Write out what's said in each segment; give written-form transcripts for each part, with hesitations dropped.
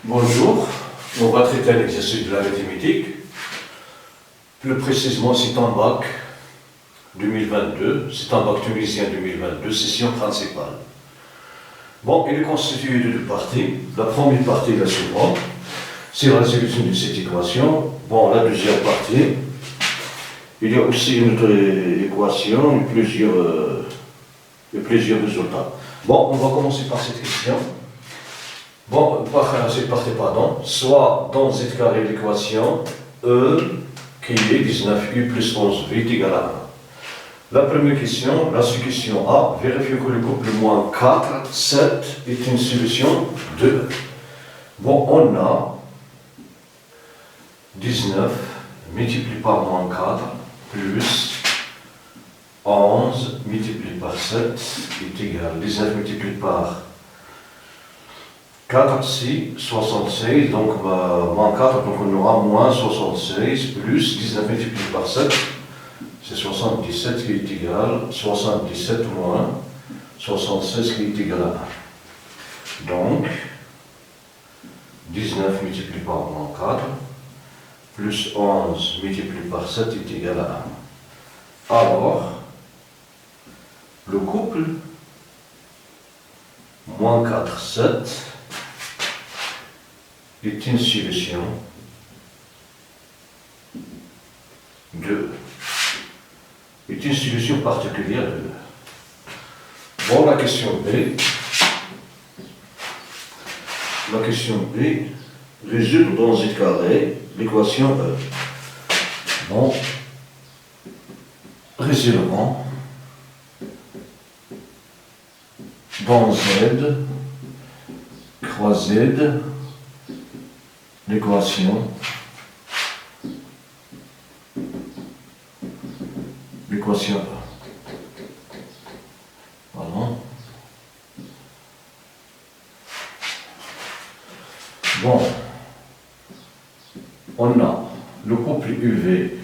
Bonjour, on va traiter un exercice de l'arithmétique. Plus précisément, c'est un bac 2022, c'est un bac tunisien 2022, session principale. Bon, il est constitué de deux parties. La première partie est la suivante, c'est la résolution de cette équation. Bon, la deuxième partie, il y a aussi une autre équation et plusieurs résultats. Bon, on va commencer par cette question. Bon, cette partie, pardon, soit dans z carré l'équation E qui est 19u plus 11v est égal à 1. La première question, la sous-question A, vérifiez que le couple moins 4, 7 est une solution de E. Bon, on a 19 multiplié par moins 4 plus 11 multiplié par 7 est égal à 19 multiplié par 4 ici, 66, donc moins 4, donc on aura moins 76 plus 19 multiplié par 7, c'est 77 qui est égal à 77 moins 76 qui est égal à 1. Donc, 19 multiplié par moins 4 plus 11 multiplié par 7 est égal à 1. Alors, le couple moins 4, 7 est une solution de est une solution particulière de. Bon, la question B. La question B résulte dans z carré l'équation E. Bon, résultant dans Z croisé l'équation E. Pardon. Bon, on a le couple UV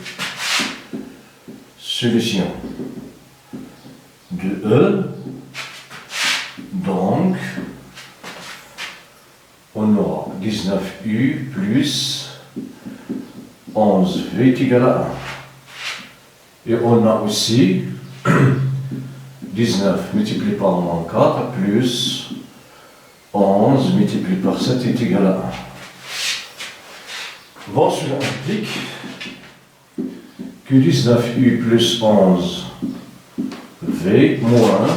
solution de E, donc on aura 19u plus 11v est égal à 1. Et on a aussi 19 multiplié par moins 4 plus 11 multiplié par 7 est égal à 1. Bon, cela implique que 19u plus 11v moins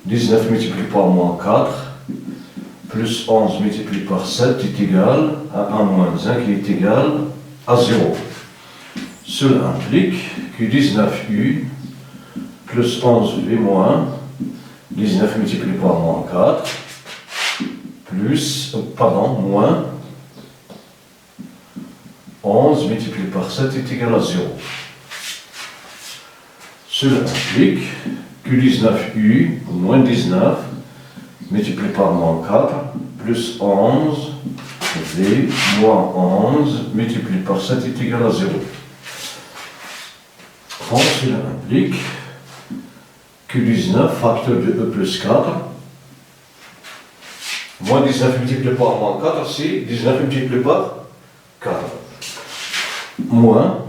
19 multiplié par moins 4 plus 11 multiplié par 7 est égal à 1 moins 1 qui est égal à 0. Cela implique que 19u plus 11v moins 19 multiplié par moins 4 plus, moins 11 multiplié par 7 est égal à 0. Cela implique que 19u moins 19 multiplié par moins 4 plus 11v moins 11 multiplié par 7 est égal à 0. Bon, cela implique que 19 facteur de E plus 4 moins 19 multiplié par moins 4, c'est 19 multiplié par 4 moins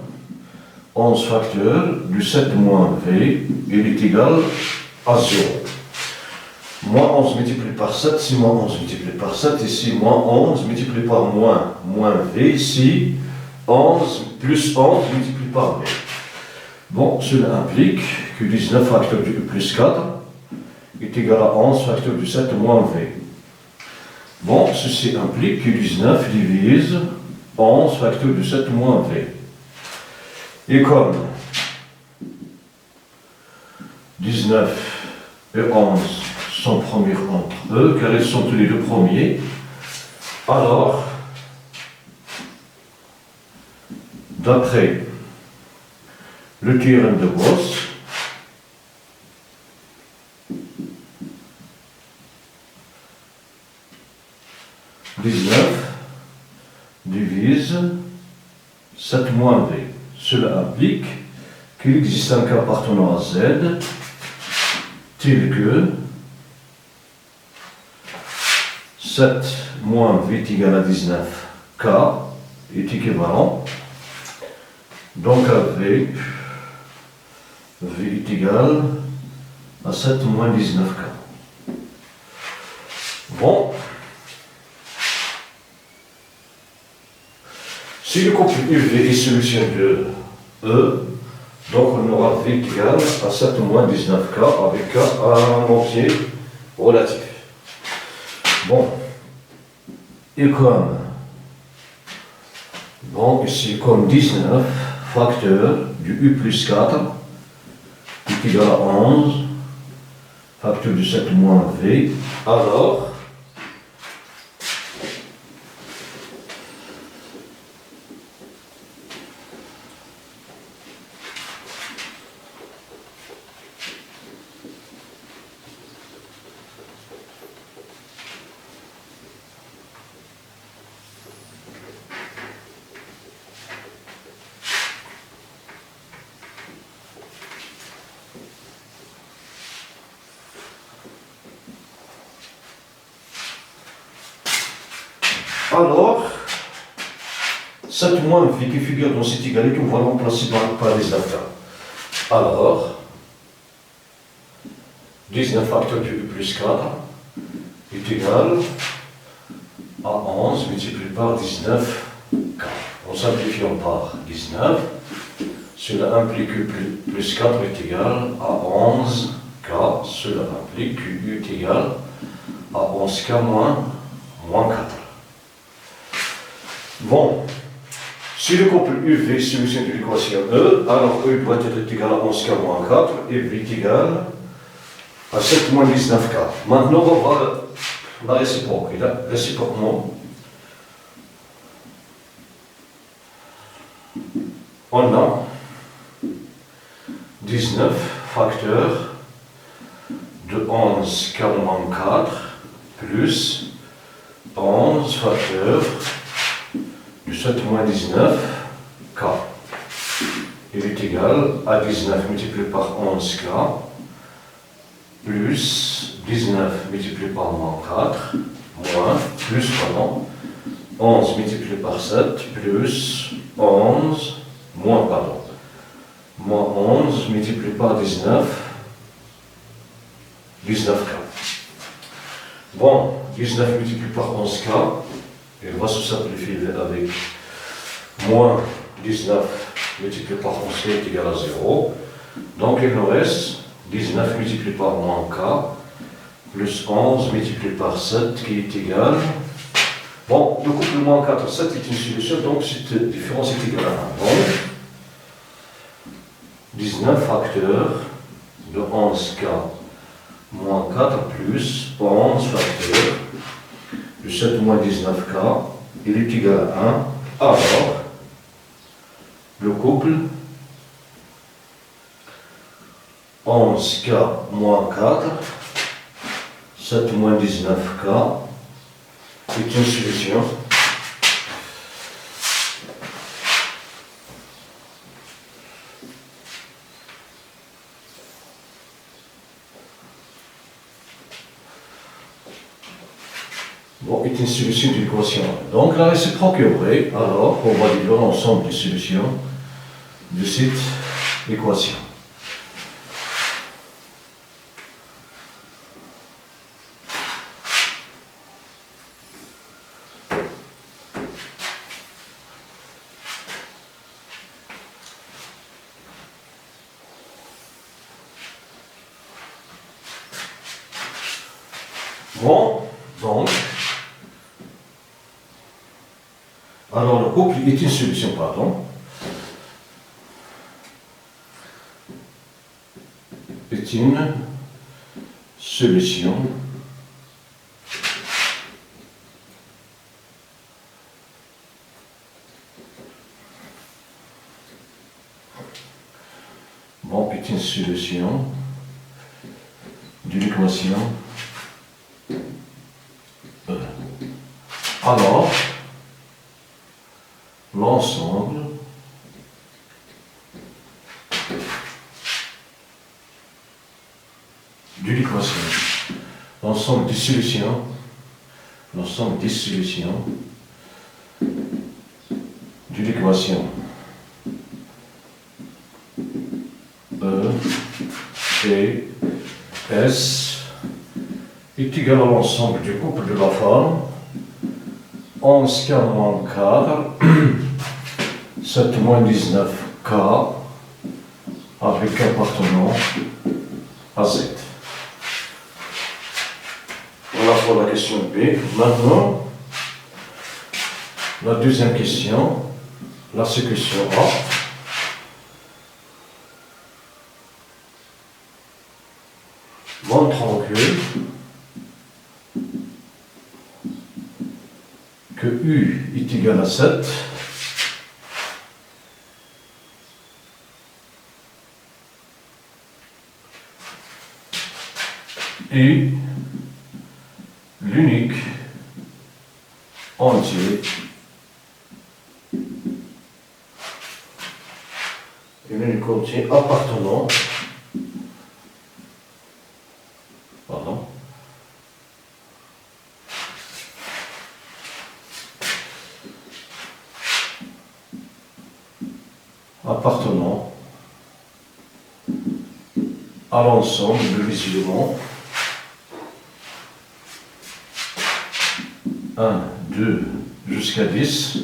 11 facteur du 7 moins v, il est égal à 0. Moins 11 multiplié par 7, c'est moins 11 multiplié par 7, ici moins 11 multiplié par moins v, ici 11 plus 11 multiplié par v. Bon, cela implique que 19 facteur du E plus 4 est égal à 11 facteur du 7 moins v. Bon, ceci implique que 19 divise 11 facteur du 7 moins v. Et comme 19 et 11 sont premiers entre eux, car ils sont tous les deux premiers, alors, d'après le théorème de Gauss, divise 7 moins v. Cela implique qu'il existe un cas appartenant à Z tel que 7 moins V est égal à 19, K est équivalent. Donc à V est égal à 7 moins 19K. Bon. Si le couple UV est solution de E, donc on aura V égal à 7 moins 19K avec K à un entier relatif. Bon. Et comme, bon, ici comme 19 facteur du U plus 4 est égal à 11 facteur du 7 moins V, alors Alors, 7 moins V qui figure dans cette égalité, on va le remplacer par 19K. Alors, 19 facteur du U plus 4 est égal à 11 multiplié par 19K. En simplifiant par 19, cela implique que U plus 4 est égal à 11K. Cela implique que U est égal à 11K moins 4. Bon, si le couple UV est solution de l'équation E, alors E doit être égal à 11K moins 4 et V est égal à 7 moins 19K. Maintenant, on va voir la réciproque. Et là, réciproquement, on a 19 facteur de 11K moins 4 plus 11 facteur du 7 moins 19K. Il est égal à 19 multiplié par 11K plus 19 multiplié par moins 4 moins plus pardon 11 multiplié par 7 plus 11 moins pardon moins 11 multiplié par 19 19K. Bon, 19 multiplié par 11K, et on va se simplifier avec moins 19 multiplié par 11K est égal à 0. Donc il nous reste 19 multiplié par moins K plus 11 multiplié par 7 qui est égal. Bon, le couple moins 4, 7 est une solution, donc cette différence est égale à 1. Donc 19 facteur de 11K moins 4 plus 11 facteur de 7 moins 19K, il est égal à 1. Alors, le couple 11K moins 4, 7 moins 19K est une solution. Bon, est une solution de l'équation. Donc la réciproque est vraie, alors on va dire l'ensemble des solutions de cette équation. Bon, donc, alors le couple est une solution, pardon, est une solution est une solution de l'équation E. Alors, l'ensemble de l'équation, l'ensemble des solutions l'ensemble des solutions de l'équation E et S est égal à l'ensemble du couple de la forme 11K moins 4, 7 moins 19K avec appartenant à Z. Voilà pour la question B. Maintenant, la deuxième question, la séquence A. Montrant que U est égal à 7, et l'unique entier appartenant appartenant à l'ensemble des éléments 1, 2 jusqu'à 10,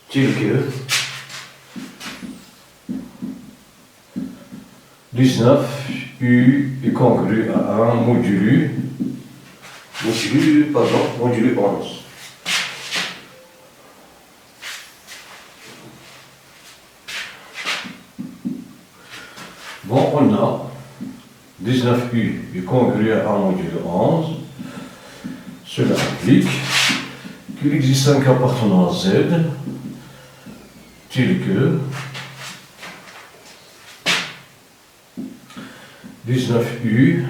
tel que 19 U est congru à 1 modulu 11. Bon, on a 19U est congru à 1 module 11. Cela implique qu'il existe un cas appartenant à Z, tel que 19U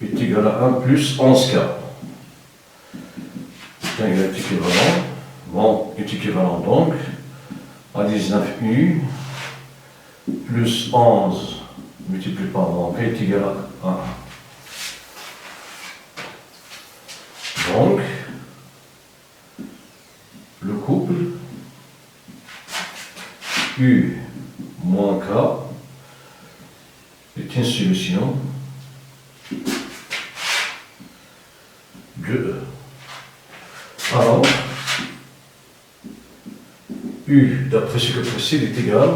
est égal à 1 plus 11K. C'est équivalent. Bon, est équivalent donc à 19U plus 11 multiplié par mon est égal à 1. Donc, le couple U moins K est une solution de E. Alors, U, d'après ce que précède, est égal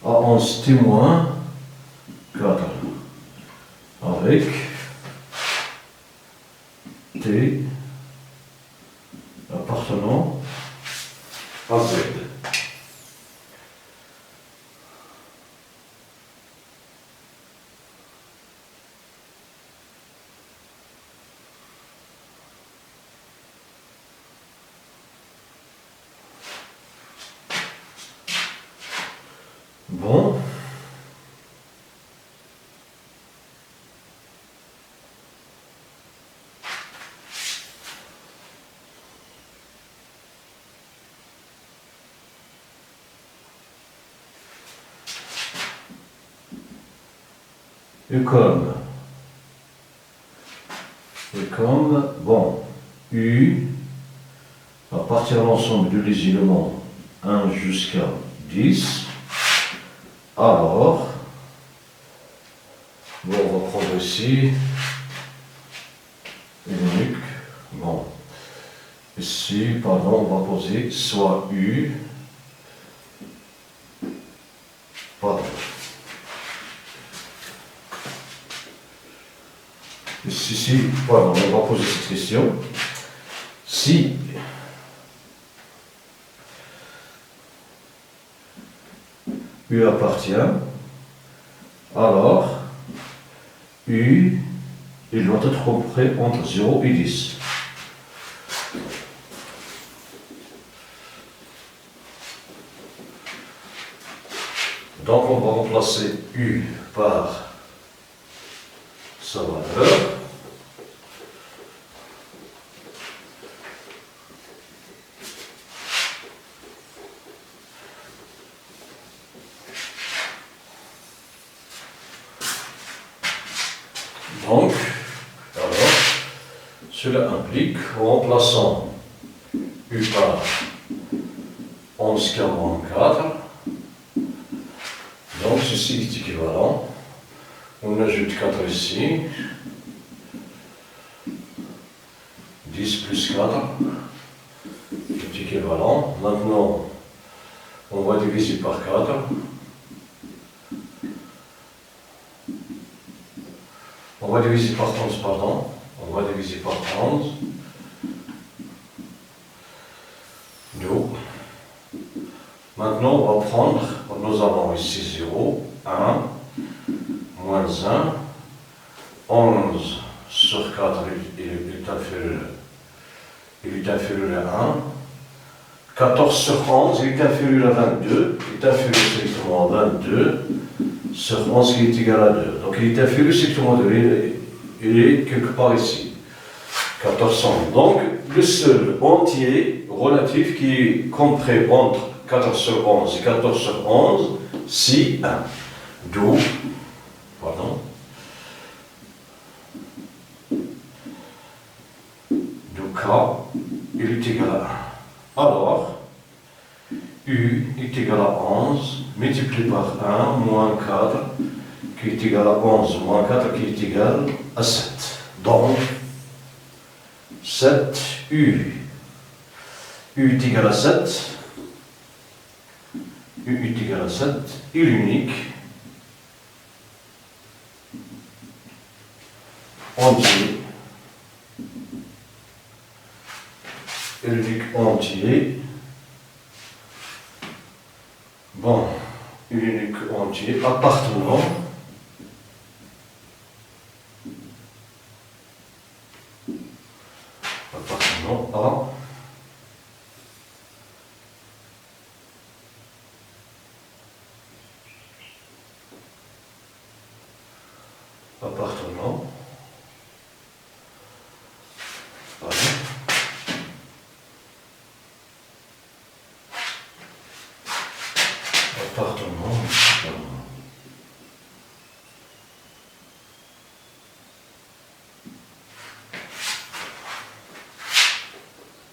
à 11T moins 4 avec T appartenant à Z. Bon. Et comme, bon, U appartient à l'ensemble des éléments 1 jusqu'à 10, alors, bon, on va prendre ici unique, bon, ici, pardon, on va poser soit U, pardon. Ici, pardon, on va poser cette question. Si U appartient, alors U il doit être compris entre 0 et 10. Donc on va remplacer U par sa valeur. Donc, alors, cela implique, en remplaçant U par 11,44, donc ceci est équivalent. On ajoute 4 ici. 10 plus 4 est équivalent. Maintenant, on va diviser par 4. On va diviser par 11, pardon. On va diviser par 11. Donc, maintenant, on va prendre, nous avons ici 0, 1, moins 1, 11 sur 4, il est inférieur à 1. 14 sur 11, il est inférieur à 22, il est inférieur strictement à 22 sur 11 qui est égal à 2. Donc il est inférieur strictement à 2, il est quelque part ici. 1400. Donc le seul entier relatif qui est compris entre 14 sur 11 et 14 sur 11, c'est 1. D'où, pardon, K, il est égal à 1. Alors, U est égal à 11, multiplié par 1, moins 4, qui est égal à 11, moins 4, qui est égal à 7. Donc, 7 U. U est égal à 7. U est égal à 7. Il est unique. Entier. Unique entier. Bon, unique entier appartenant à appartenant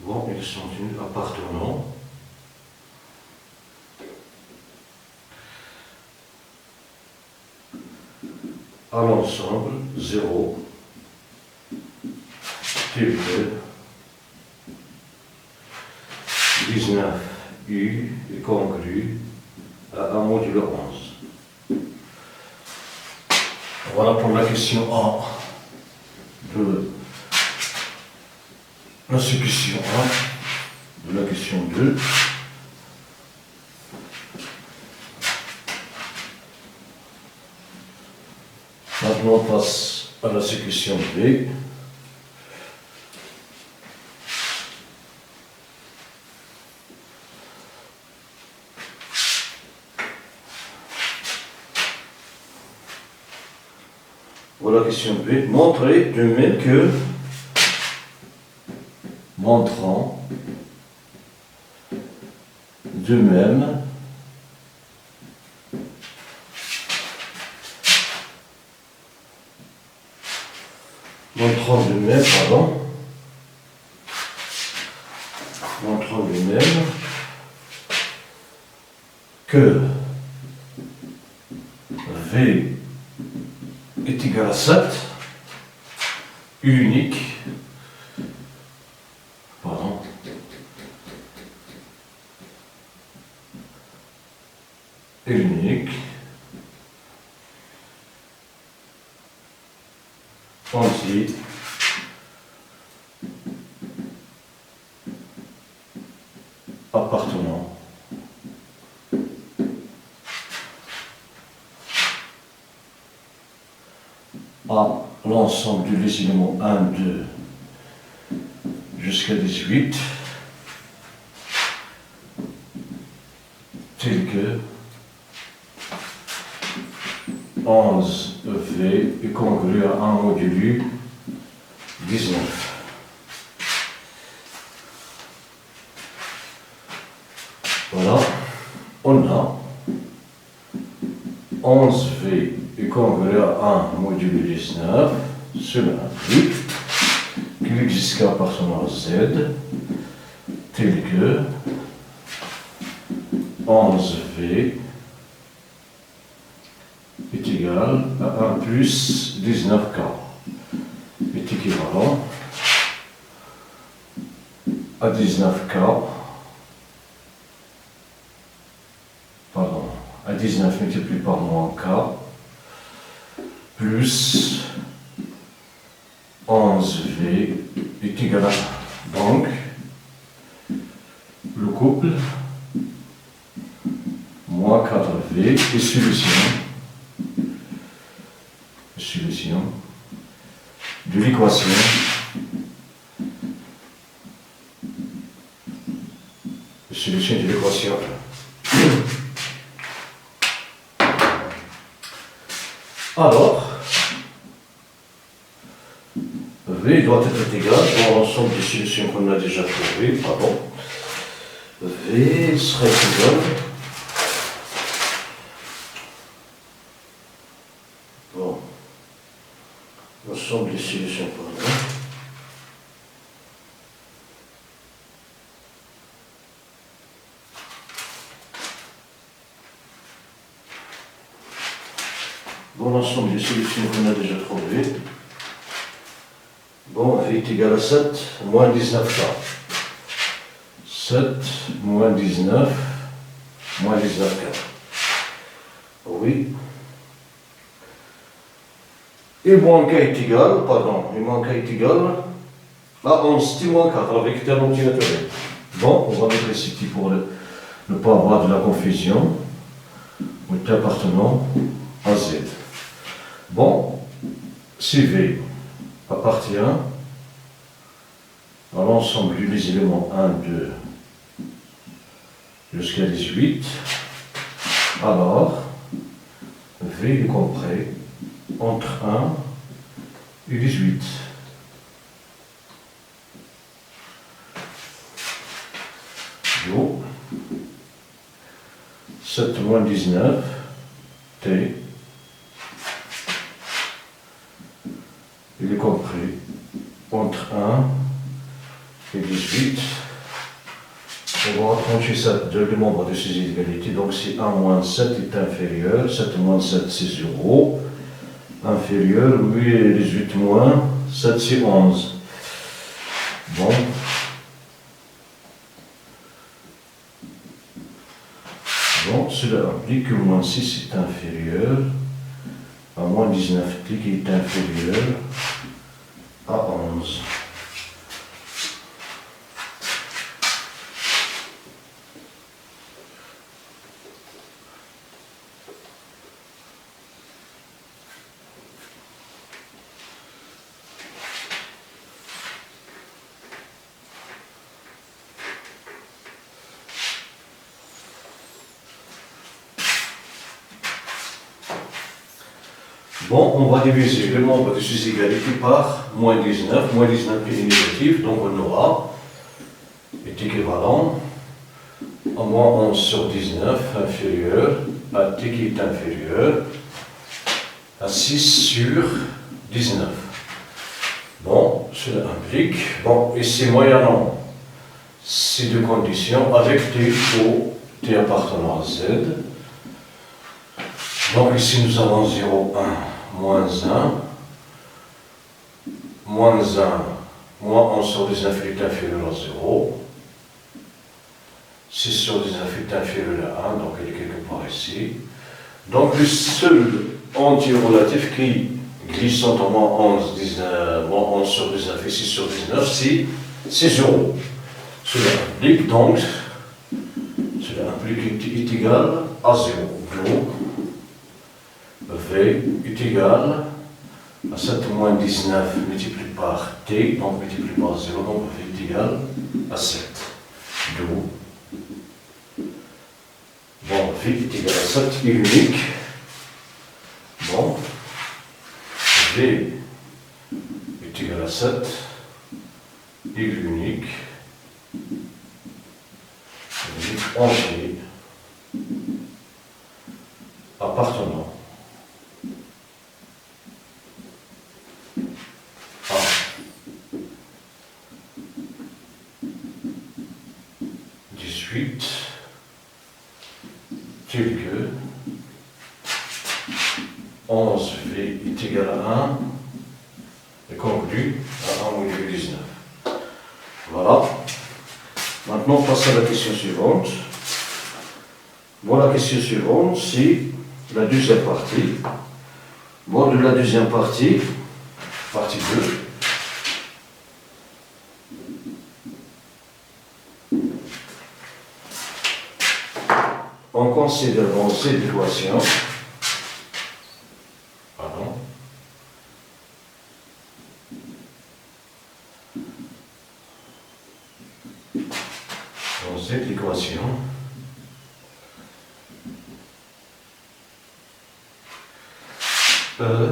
bon, ils sont unis appartenant à l'ensemble 0 tel que 19 U est congru à 1 modulo 11. Voilà pour la question A de la question 1 de la question 2. Maintenant on passe à la question B. Voilà la question B. Montrer de même que, montrant de même montrant de même, pardon, montrant de même que V est égal à 7, unique, pardon, unique, entier, appartenant à l'ensemble des éléments 1, 2 jusqu'à 18, tel que 11 V est congru à 1 modulu 19. Voilà, on a 11V est congru à 1 modulu 19. cela implique qu'il existe qu'un appartenant à Z tel que 11V est égal à 1 plus 19K est équivalent à 19K, pardon, à 19 multiplié par moins K plus 11V est égal à 1. Donc, le couple moins 4V est solution de l'équation Alors, V doit être égal à l'ensemble des solutions qu'on a déjà trouvées, pardon. V serait égal l'ensemble des solutions qu'on a. Bon, l'ensemble des solutions qu'on a déjà trouvées. Bon, V est égal à 7 moins 19K. 7 moins 19 moins 19K. Oui. Et moins K est égal, pardon, et moins K est égal à 11 T moins 4 avec terme naturel. Bon, on va mettre ici T pour ne pas avoir de la confusion. Ou T appartenant à Z. Bon, si V appartient à l'ensemble des éléments 1, 2 jusqu'à 18, alors V est compris entre 1 et 18. Donc, 7 moins 19, T, il est compris entre 1 et 18. On va trancher ça de membres de ces inégalités. Donc si 1 moins 7 est inférieur, 7 moins 7 c'est 0. Inférieur, oui, et 18 moins 7 c'est 11. Bon. Bon, cela implique que moins 6 est inférieur à moins 19t qui est inférieur à 11. Bon, on va diviser le nombre de ces égalités par moins 19. Moins 19 est négatif, donc on aura est équivalent à moins 11 sur 19 inférieur à t qui est inférieur à 6 sur 19. Bon, cela implique, bon, ici moyennant ces deux conditions avec t ou t appartenant à z. Donc ici nous avons 0, 1, moins 1, moins 1, moins 11 sur 19 est inférieur à 0, 6 sur 19 est inférieur à 1, donc il est quelque part ici. Donc le seul anti-relatif qui glisse entre moins 11 sur 19 et 6 sur 19, c'est 0. Cela implique donc, est égal à 0. Donc, V est égal à 7 moins 19 multiplié par t, donc multiplié par 0, donc V est égal à 7. Bon, V est égal à 7 est unique. Bon, V est égal à 7 est unique. Entier appartenant 11V est égal à 1 est conclu à 1 module 19. Voilà. Maintenant, on passe à la question suivante. Bon, la question suivante, c'est la deuxième partie. Bon, de la deuxième partie, partie 2. On considère dans cette équation, cette équation, E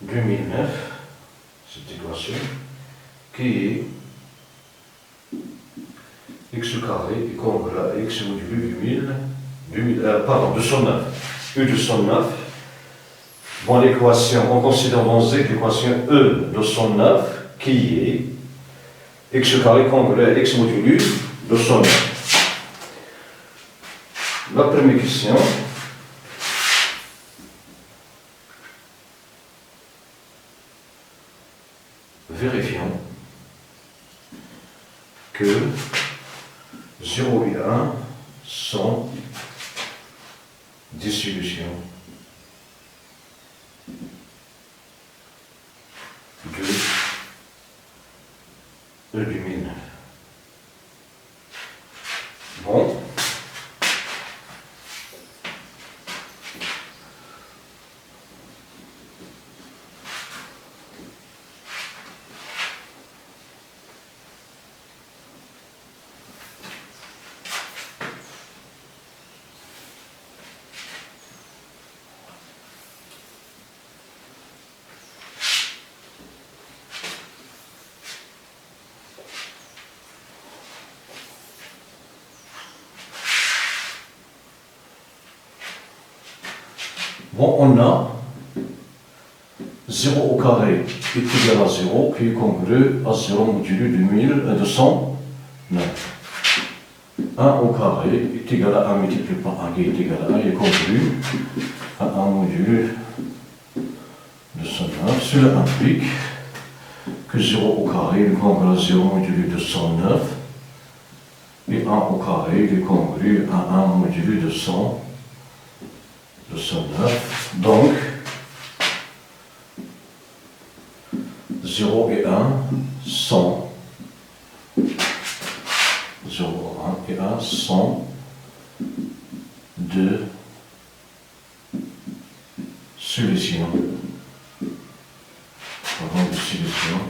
2009, cette équation, qui est x carré est congrue à x modulus 209. E 209. Bon, l'équation, on considère dans Z l'équation E 209 qui est x carré congrue à x modulus 209. La première question. Vérifions que 0 et 1 sont des solutions de E 2009. Bon. Bon, on a 0 au carré est égal à 0, qui est congru à 0 modulus 2209. 1 au carré est égal à 1 multiplié par 1 qui est égal à 1, il est congru à 1 modulus 209. Cela implique que 0 au carré est congru à 0 modulus 209 et 1 au carré est congru à 1 modulus 209. Donc, 0 et 1 sont 0, 1 et 1 sont deux solutions. Pardon, deux solutions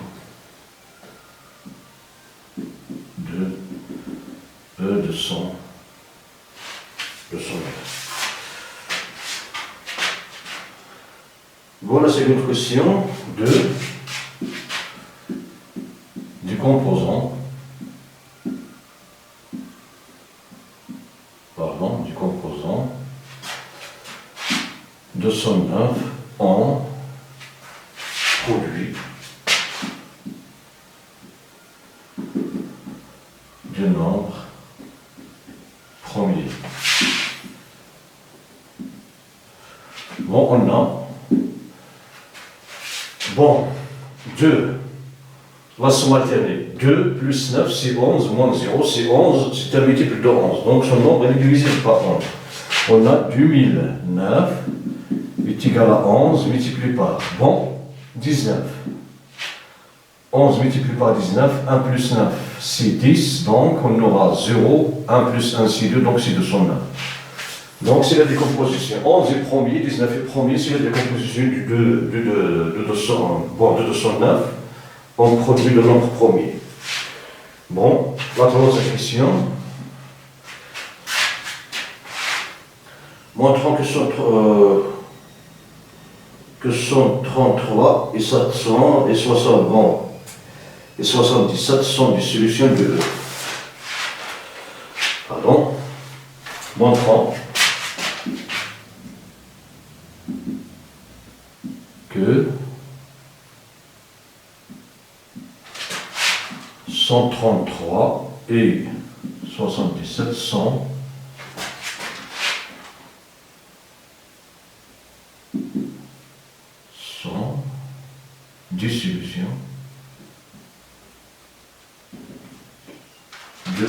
de E de son Voilà, c'est une question du composant, de son œuvre en produit du nombre premier. Bon, on a 2, la somme alternée, 2 plus 9 c'est 11, moins 0 c'est 11, c'est un multiple de 11, donc son nombre est divisible par 11. On a 2009 est égal à 11 multiplié par 19. 11 multiplié par 19, 1 plus 9 c'est 10, donc on aura 0, 1 plus 1 c'est 2, donc c'est 209. Donc c'est la décomposition. 11 est premier, 19 est premier, c'est la décomposition de 209. On produit le nombre premier. Bon, la troisième question. Montrant que 133 et 700 et 60 et 77 sont des solutions de E. Pardon. Montrant que 133 et 77 sont dissolution de E.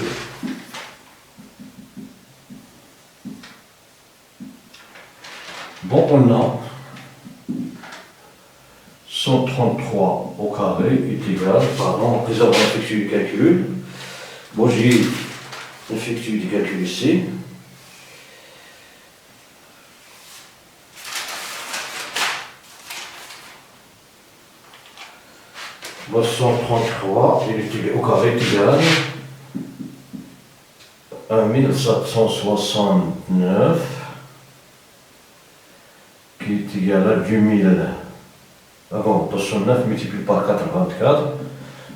Bon, on a 133 au carré est égal, pardon, après avoir effectué le calcul, bon, j'ai effectué le calcul ici. Bon, 133 au carré est égal à 1769 qui est égal à 2000. Ah bon, 209 multiplié par 4,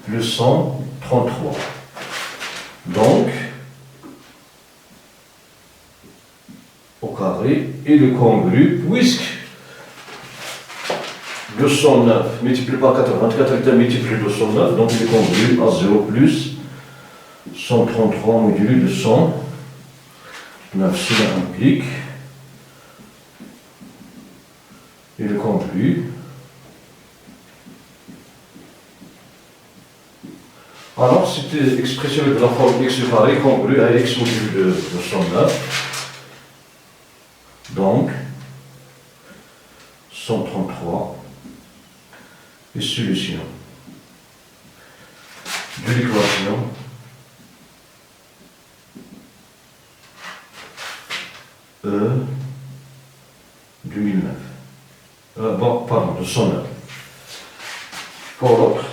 plus 133. Donc, au carré, il est congru, puisque 209 multiplié par 84 est multiplié par 209, donc il est congru à 0 plus 133 modulé de 109. Cela implique, il est congru. Alors, cette expression de la forme x carré congrue à x module de 109. Donc, 133 est solution de l'équation E 2009. Bon, pardon, de 109. Pour l'autre,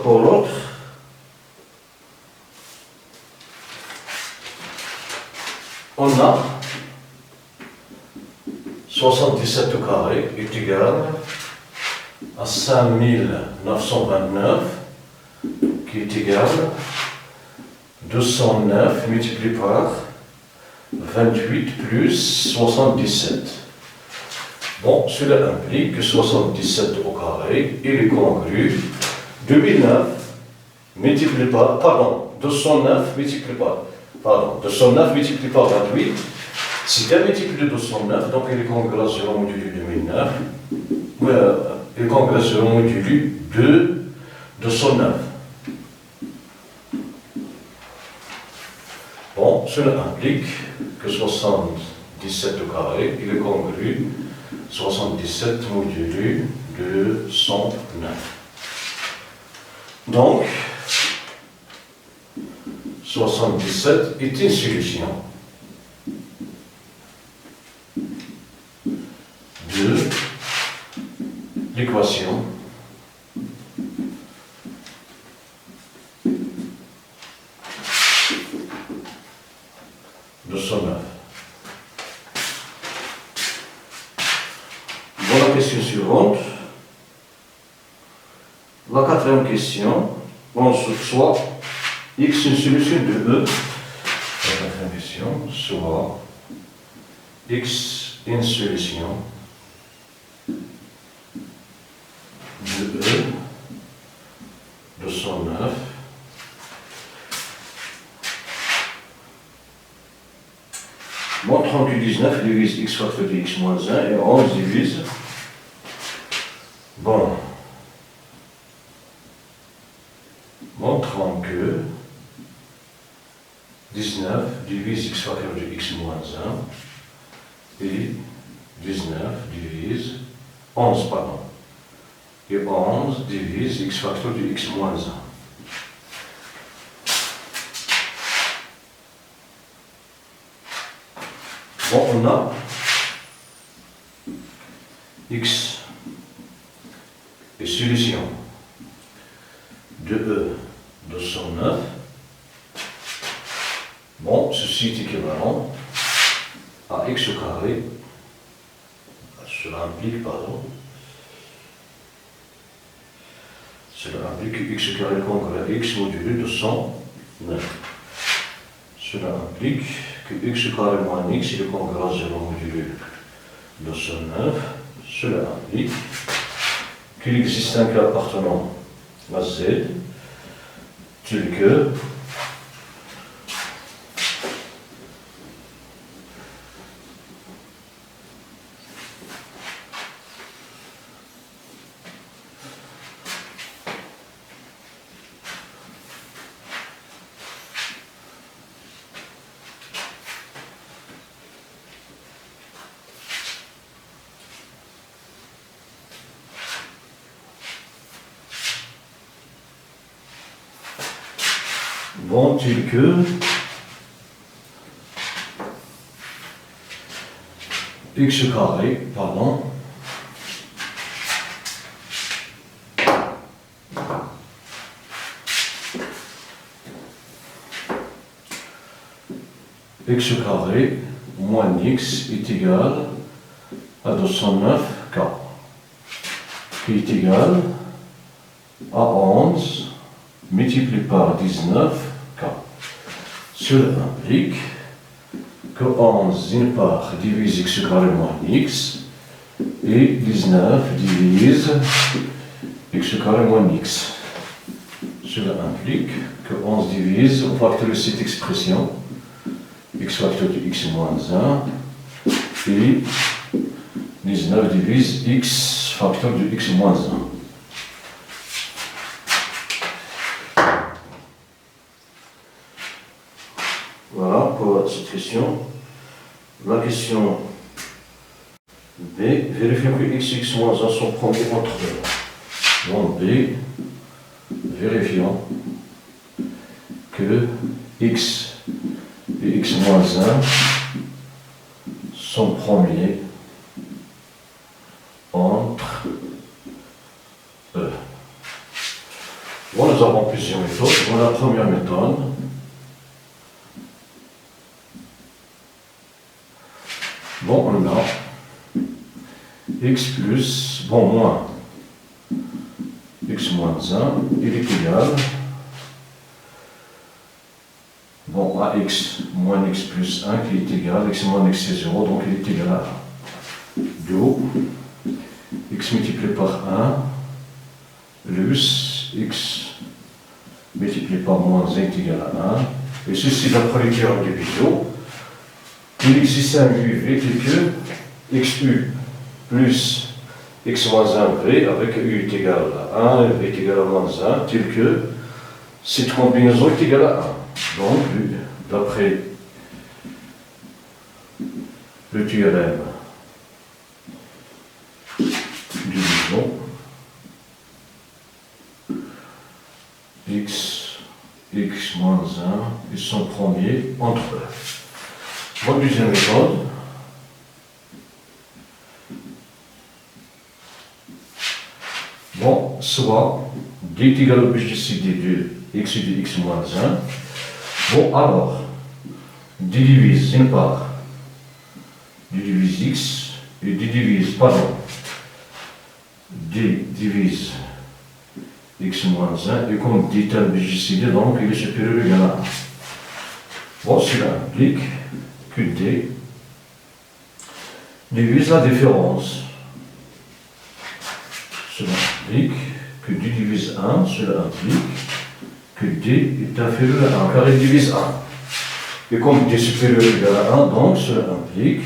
pour l'autre, on a 77 au carré est égal à 5929 qui est égal à 209 multiplié par 28 plus 77. Bon, cela implique que 77 au carré, il est congru 2009 multiplié par, pardon, 209 multiplié par, pardon, 209 multiplié par 28, c'est un multiple de 209, donc il est congru à 0 modulu 2009, il est congru à 0 modulu de 209. Bon, cela implique que 77 au carré, il est congru 77 modulu de 109. Donc, 77 est une solution de l'équation de 109. Bon, la question suivante. La quatrième question, on soit x une solution de E. La quatrième question, soit x une solution de E de 109 bon, 38,19 divise x facteur de x moins 1 et 11 divise. Bon, montrant que 19 divise x facteur de x moins 1 et 19 divise 11, pardon. Et 11 divise x facteur de x moins 1. Bon, on a x est solution de E de 109. Bon, ceci est équivalent à x au carré Cela implique, pardon, cela implique que x carré congrès à x modulé de 109. Cela implique que x carré moins x il est congrès à 0 modulé de 109. Cela implique qu'il existe un cas appartenant à z tel que tel que x carré, pardon, x carré moins x est égal à 209k, qui est égal à 11 multiplié par 19k. Cela implique que 11 d'une part divise x carré moins x et 19 divise x carré moins x. Cela implique que 11 divise, on facteur de cette expression, x facteur de x moins 1 et 19 divise x facteur de x moins 1. Voilà pour cette question. La question B, vérifions que x et x moins 1 sont premiers entre eux. Donc B, vérifions que x et x moins 1 sont premiers entre eux. Bon, nous avons plusieurs méthodes. Voilà la première méthode. Bon, on a x plus, bon, moins x moins 1, il est égal, bon, à x moins x plus 1 qui est égal, x moins x c'est 0, donc il est égal à 1. D'où x multiplié par 1 plus x multiplié par moins 1 est égal à 1. Et ceci d'après les théorèmes du vidéo. Il existe un UV tel que xu plus x moins 1 v avec u est égal à 1 et v est égal à moins 1, tel que cette combinaison est égale à 1. Donc, d'après le théorème du division, x moins 1, ils sont premiers entre eux. Bon, deuxième méthode. Bon, soit d est égal au BGC d2 x et de x moins 1. Bon, alors, d divise une part, d divise x et d divise, pardon, d divise x moins 1 et comme d est un BGC d, donc il est supérieur ou égal à 1. Bon, cela implique que d divise la différence. Cela implique que d divise 1, cela implique que d est inférieur à 1, car il divise 1. Et comme d est supérieur ou égal à 1, donc cela implique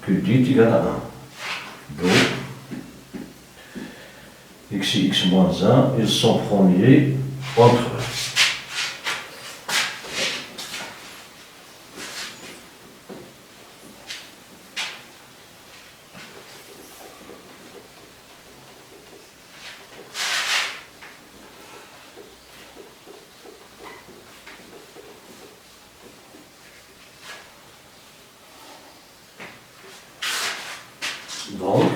que d est égal à 1. Donc, x et x moins 1, ils sont premiers entre eux. Donc,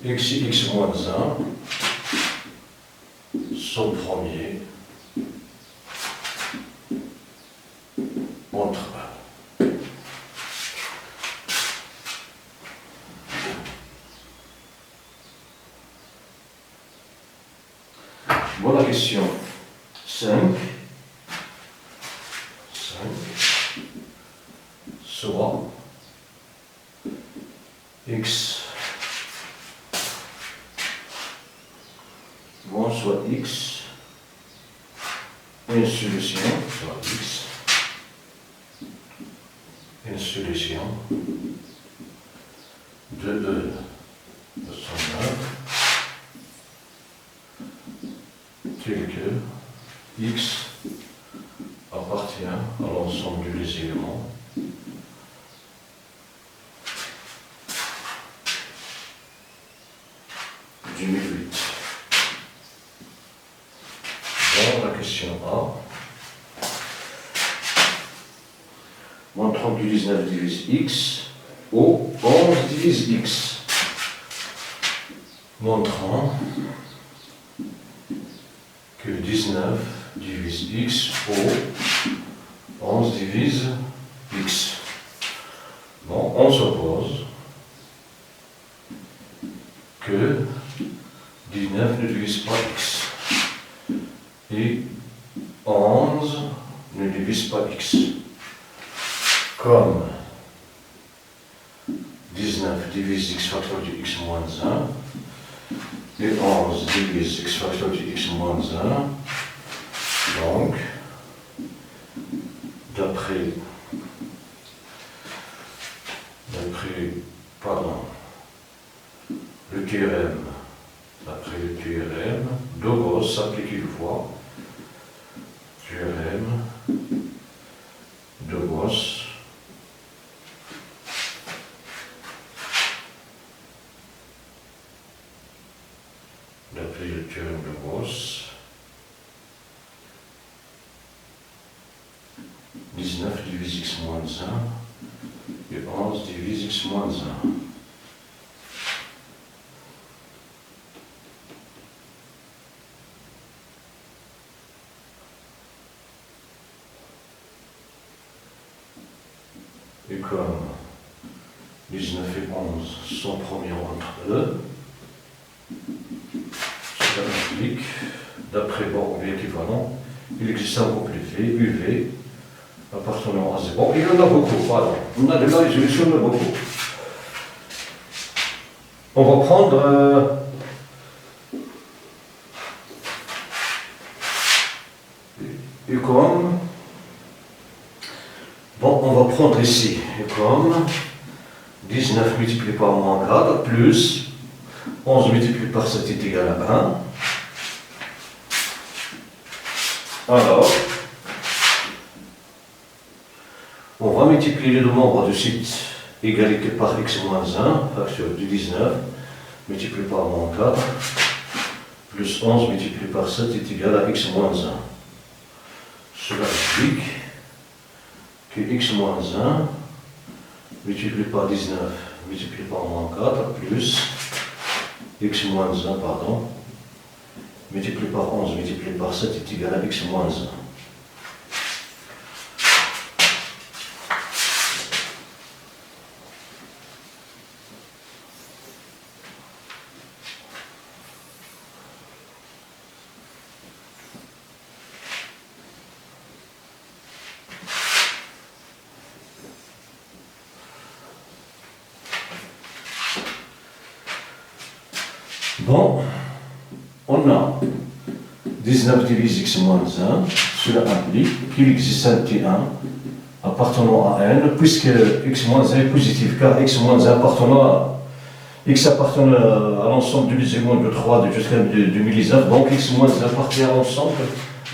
x et x moins 1 sont premiers entre eux. 5 soit x bon soit x une solution soit x une solution de E de son œuvre tel que x appartient à l'ensemble des éléments du 1008. Dans la question A, montrant que 19 divise x au 11 divise x. Montrant que 19 divise x au 11 divise x. Bon, on suppose que 19 ne divise pas x et 11 ne divise pas x. Comme 19 divise x facteur de x moins 1 et 11 divise x facteur de x moins 1, donc d'après le théorème, de Gauss s'applique une fois, théorème de Gauss d'après le théorème de Gauss, 19 divise x moins 1 et 11 divise x moins 1. Et comme 19 et 11 sont premiers entre eux, cela implique, d'après bord équivalent, il existe un groupe UV appartenant à 0. Il y en a beaucoup, voilà. On a de la résolution de beaucoup. On va prendre et comme bon, on va prendre ici et comme 19 multiplié par moins 4 plus 11 multiplié par 7 est égal à 1. Alors, on va multiplier les deux nombres de suite égalité par x moins 1, facteur du 19, multiplié par moins 4, plus 11 multiplié par 7 est égal à x moins 1. Cela implique que x moins 1 multiplié par 19 multiplié par moins 4 plus x moins 1, pardon, multiplié par 11 multiplié par 7 est égal à x moins 1. Bon, on a 19 divise x moins 1, cela implique qu'il existe un T1 appartenant à n, puisque x moins 1 est positif, car x moins 1 x appartenant à l'ensemble des éléments de 3 jusqu'à 2019, donc x moins 1 appartient à l'ensemble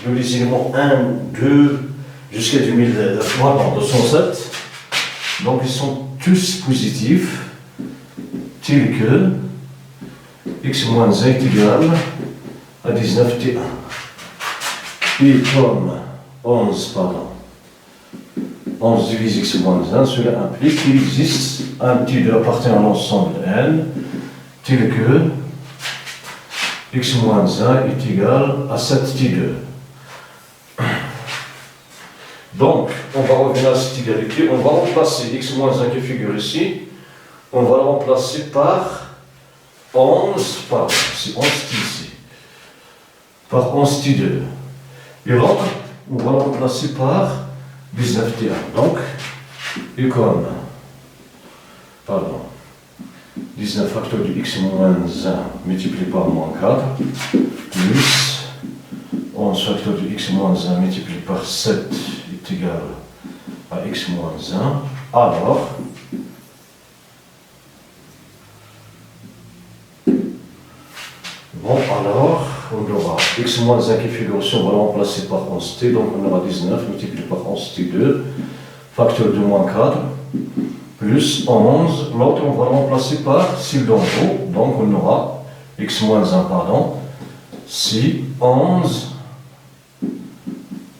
des éléments 1, 2 jusqu'à 207, donc ils sont tous positifs, tels que x moins 1 est égal à 19 T1. Et comme 11 divise x moins 1, cela implique qu'il existe un T2 appartenant à l'ensemble n, tel que x moins 1 est égal à 7 T2. Donc, on va revenir à cette égalité, on va remplacer x moins 1 qui figure ici, on va le remplacer par 11, pardon, c'est 11 ici, par 11 T2. Et l'autre, on va le remplacer par 19T1. Donc, et comme, pardon, 19 facteur du x moins 1 multiplié par moins 4, plus 11 facteur du x moins 1 multiplié par 7 est égal à x moins 1, alors, on aura x moins 1 qui figure ici, on va le remplacer par 11t, donc on aura 19 multiplié par 11t2, facteur de moins 4, plus 11, l'autre on va le remplacer par 6 d'en haut, donc on aura x moins 1, pardon, si 11,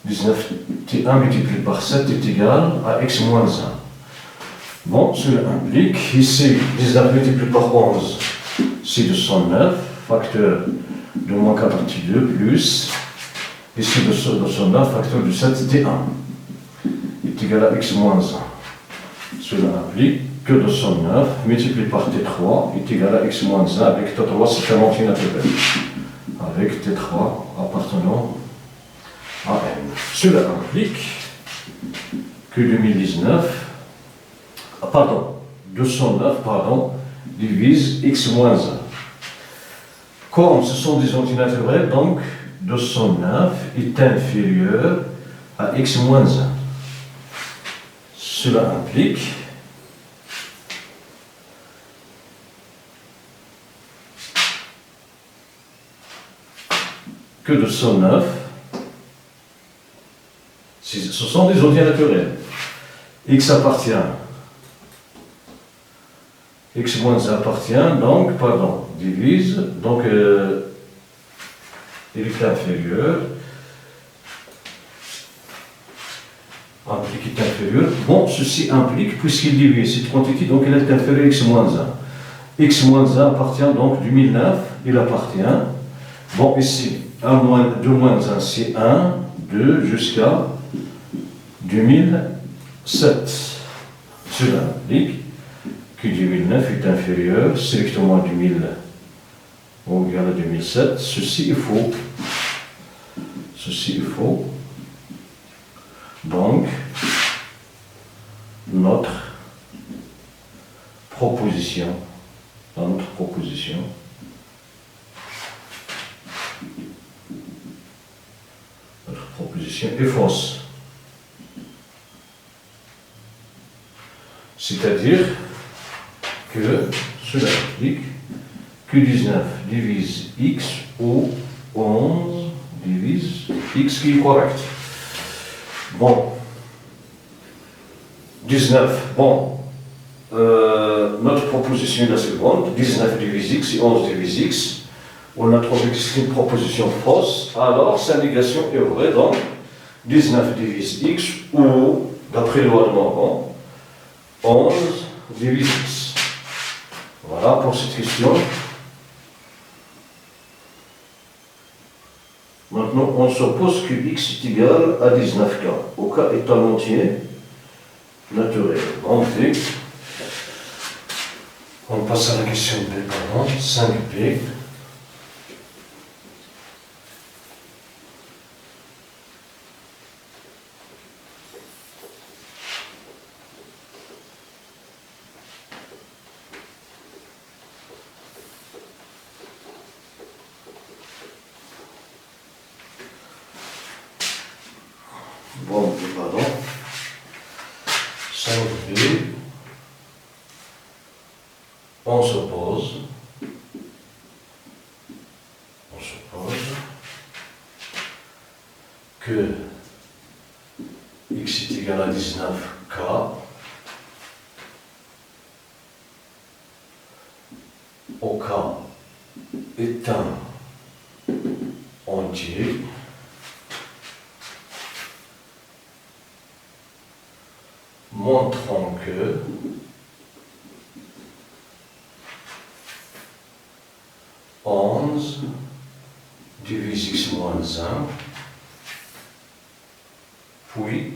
19t1 multiplié par 7 est égal à x moins 1. Bon, cela implique ici 19 multiplié par 11, c'est 209, facteur de moins 4t2 plus, ici 209, facteur de 7t1 est égal à x moins 1. Cela implique que 209 multiplié par t3 est égal à x moins 1, avec t3 c'est un entier naturel, avec t3 appartenant à n. Cela implique que 209 divise x moins 1. Comme ce sont des entiers naturels, donc 209 est inférieur à x moins 1. Cela implique que 209, ce sont des entiers naturels. X appartient, x moins 1 appartient, donc, divise, donc il est inférieur, implique est inférieur. Bon, ceci implique, puisqu'il divise cette quantité, donc il est inférieur à x moins 1. X moins 1 appartient donc du 1009, il appartient. Bon, ici, 2 moins 1, c'est 1, 2, jusqu'à 2007. Cela implique que 2009 est inférieur strictement à 2000 ou égal à 2007. Ceci est faux. Ceci est faux. Donc, notre proposition est fausse. C'est-à-dire que cela implique que 19 divise x ou 11 divise x qui est correct. Bon, 19, bon, notre proposition est la suivante, 19 divise x et 11 divise x, on a trouvé que c'est une proposition fausse, alors sa négation est vraie, donc 19 divise x ou, d'après la loi de Morgan, 11 divise x. Voilà pour cette question. Maintenant, on suppose que x est égal à 19k, au cas étant entier naturel. On passe à la question B, pardon, 5b. Bon, pardon. 5b. On suppose que x est égal à 19k au cas étant entier montrant que divise x moins 1, puis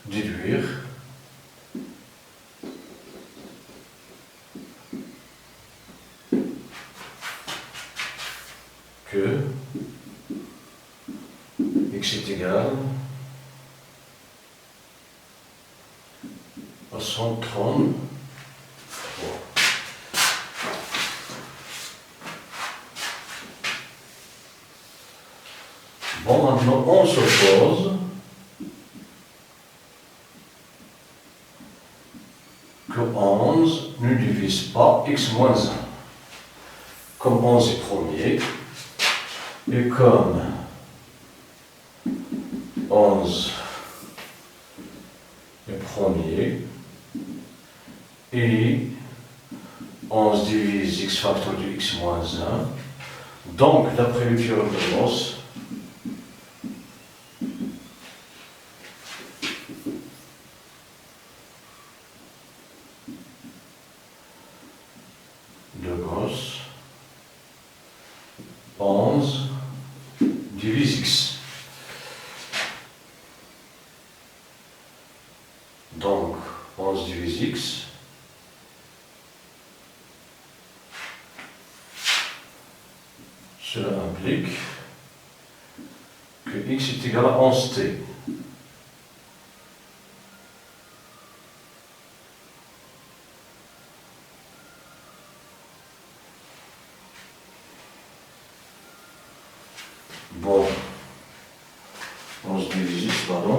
déduire que x est égal à 133. Bon, maintenant on suppose que 11 ne divise pas x moins 1. Comme 11 est premier, et comme 11 est premier, et 11 divise x facteur de x moins 1, donc d'après le théorème de Gauss, de Gauss, 11 divise x. Donc 11 divise x, cela implique que x est égal à 11t. Bon, 11 divise x, pardon.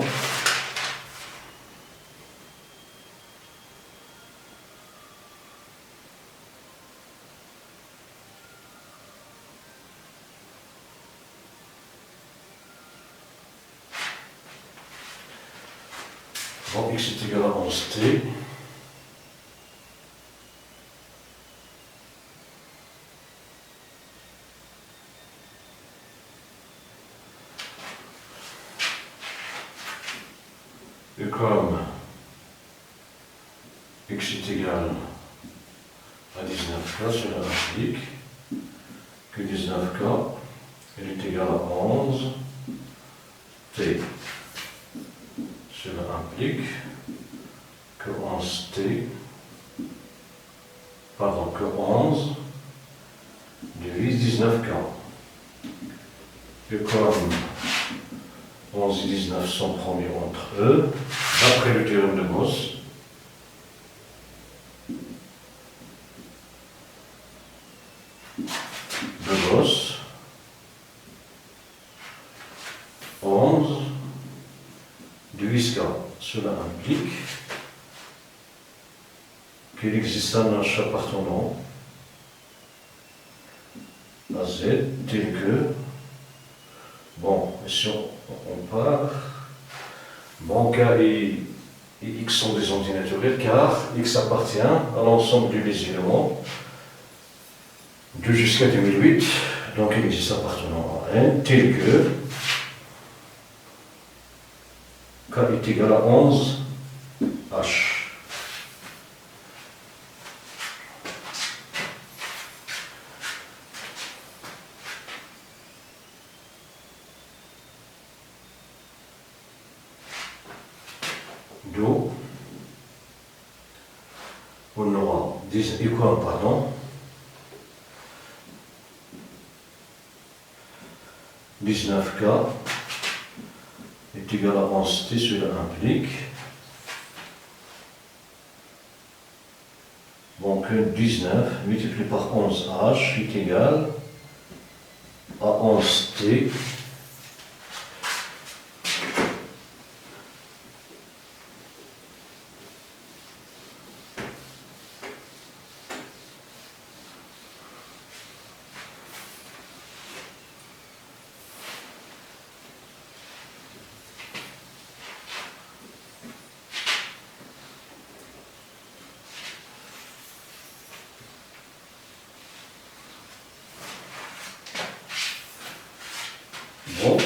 Bon, x est égal à 11t. Et comme x est égal à 19k, cela implique que 19k est égal à 11 t. Cela implique que 11t, pardon, que 11 divise 19k. Et comme 11 et 19 sont premiers entre eux, d'après le théorème de Gauss, de Gauss, 11 divise k. Cela implique qu'il existe un H appartenant à Z tel que, bon, si on part, bon, K et X sont des ondes naturelles car X appartient à l'ensemble des éléments de jusqu'à 2008, donc il existe appartenant à N tel que K est égal à 11 H. D'où on aura 10 et quoi, pardon, 19K est égal à 11T, cela implique bon, que 19 multiplié par 11H est égal à 11T bon.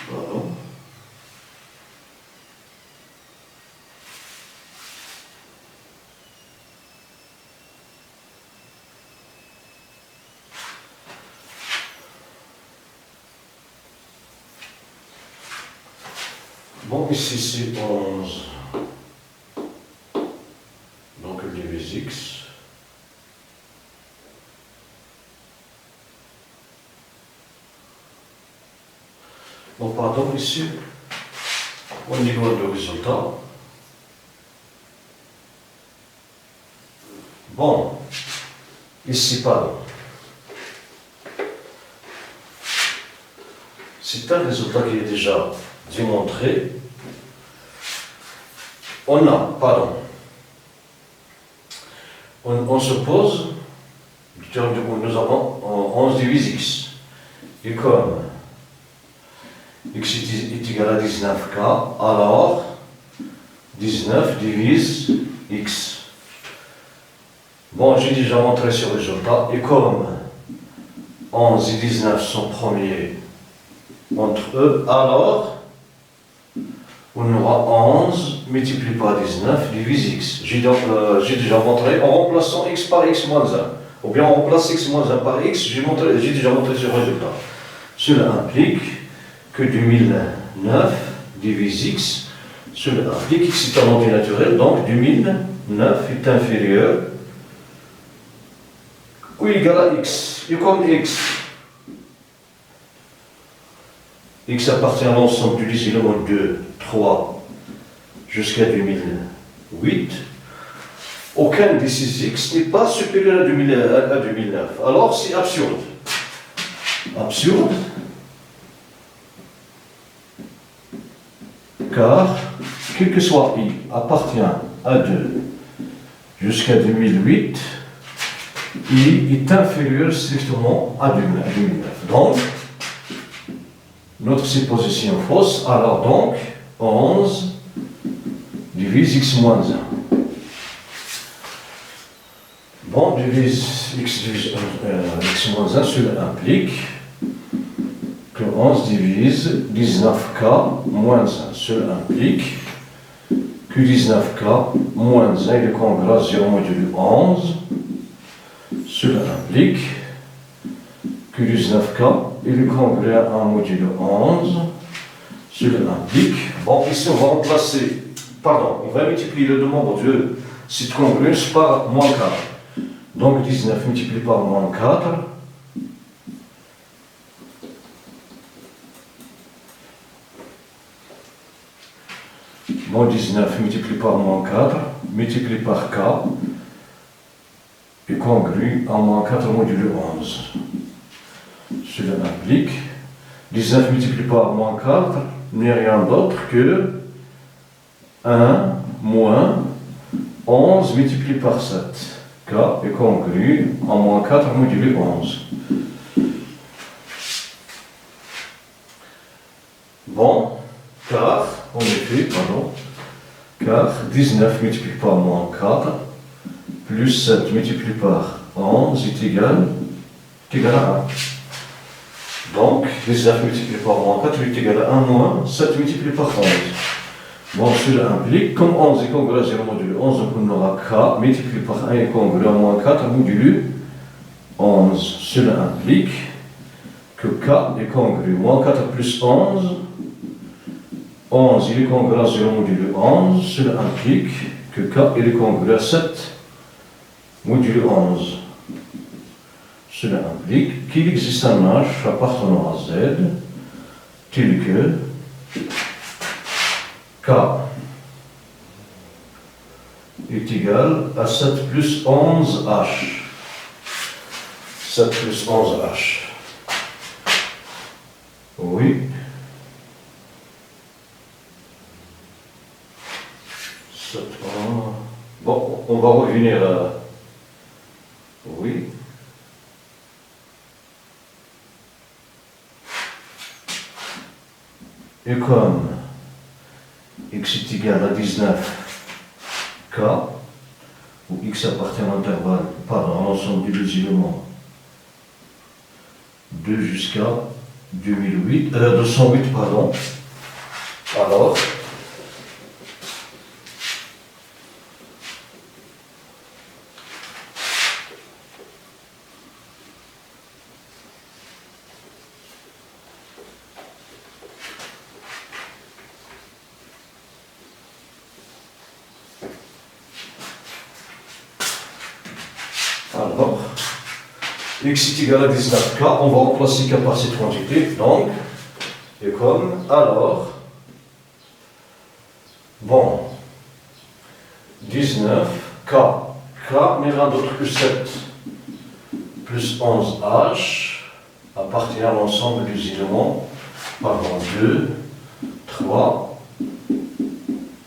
Voilà. Bon, ici c'est 11. Donc je divise x. Bon, pardon, ici, au niveau du résultat. Bon, ici, pardon. C'est un résultat qui est déjà démontré. On a, pardon, on se pose, nous avons 11 divise x. Et comme x est égal à 19k, alors 19 divise x. Bon, j'ai déjà montré ce résultat, et comme 11 et 19 sont premiers entre eux, alors on aura 11 multiplié par 19 divise x. J'ai déjà montré en remplaçant x par x moins 1. Ou bien on remplace x moins 1 par x, j'ai déjà montré ce résultat. Cela implique que 2009 divise x, cela implique que c'est un entier naturel, donc 2009 est inférieur ou égal à x. Et comme x appartient à l'ensemble des éléments 2, 3 jusqu'à 2008, aucun de ces x n'est pas supérieur à 2009. Alors c'est absurde. Absurde, car quel que soit i appartient à 2 jusqu'à 2008, i est inférieur strictement à 2009. Donc, notre supposition fausse, alors donc 11 divise x moins 1. Bon, divise x moins 1, cela implique que 11 divise 19k moins 1. Cela implique que 19k moins 1 est le congrès 0 modulo 11. Cela implique que 19k est le congrès 1 modulo 11. Cela implique, bon, ici on va remplacer, pardon, on va multiplier le nombre de cette congruence par moins 4. Donc 19 multiplié par moins 4. Bon, 19 multiplié par moins 4, multiplié par k, est congru à moins 4 modulo 11. Cela implique 19 multiplié par moins 4 n'est rien d'autre que 1 moins 11 multiplié par 7. K est congru à moins 4 modulo 11. Bon, car, en effet, pardon, car 19 multiplié par moins 4 plus 7 multiplié par 11 est égal à 1. Donc, 19 multiplié par moins 4 est égal à 1 moins 7 multiplié par 11. Bon, cela implique, comme 11 est congru à 0 modulo 11, donc on aura k multiplié par 1 est congru à moins 4 modulo 11. Cela implique que k est congru moins 4 plus 11. 11 il est congru à 0 modulo 11. Cela implique que k est congru à 7 modulo 11. Cela implique qu'il existe un H appartenant à Z tel que K est égal à 7 plus 11H. 7 plus 11H. Oui. 7, 1. Bon, on va revenir à... Oui. Et comme x est égal à 19k, où x appartient à l'intervalle, pardon, à l'ensemble des deux éléments, 2 jusqu'à 208, pardon, alors, Alors, x est égal à 19k, on va remplacer k par cette quantité, donc, et comme, alors, bon, 19k, k n'est rien d'autre que 7, plus 11h, appartient à l'ensemble des éléments, pardon, 2, 3,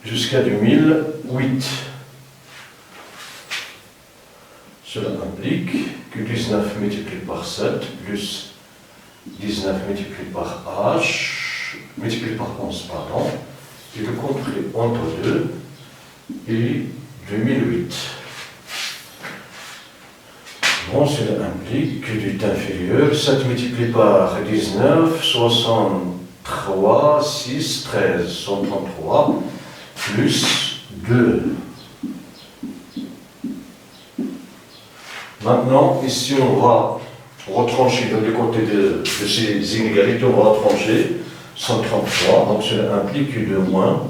jusqu'à 2008. Cela implique que 19 multiplié par 7 plus 19 multiplié par h, multiplié par 11, pardon, est le compris entre 2 et 2008. Bon, cela implique que du inférieur, 7 multiplié par 19, 63, 6, 13, 133, plus 2. Maintenant, ici, on va retrancher de côté de ces inégalités, on va retrancher 133, donc cela implique que de moins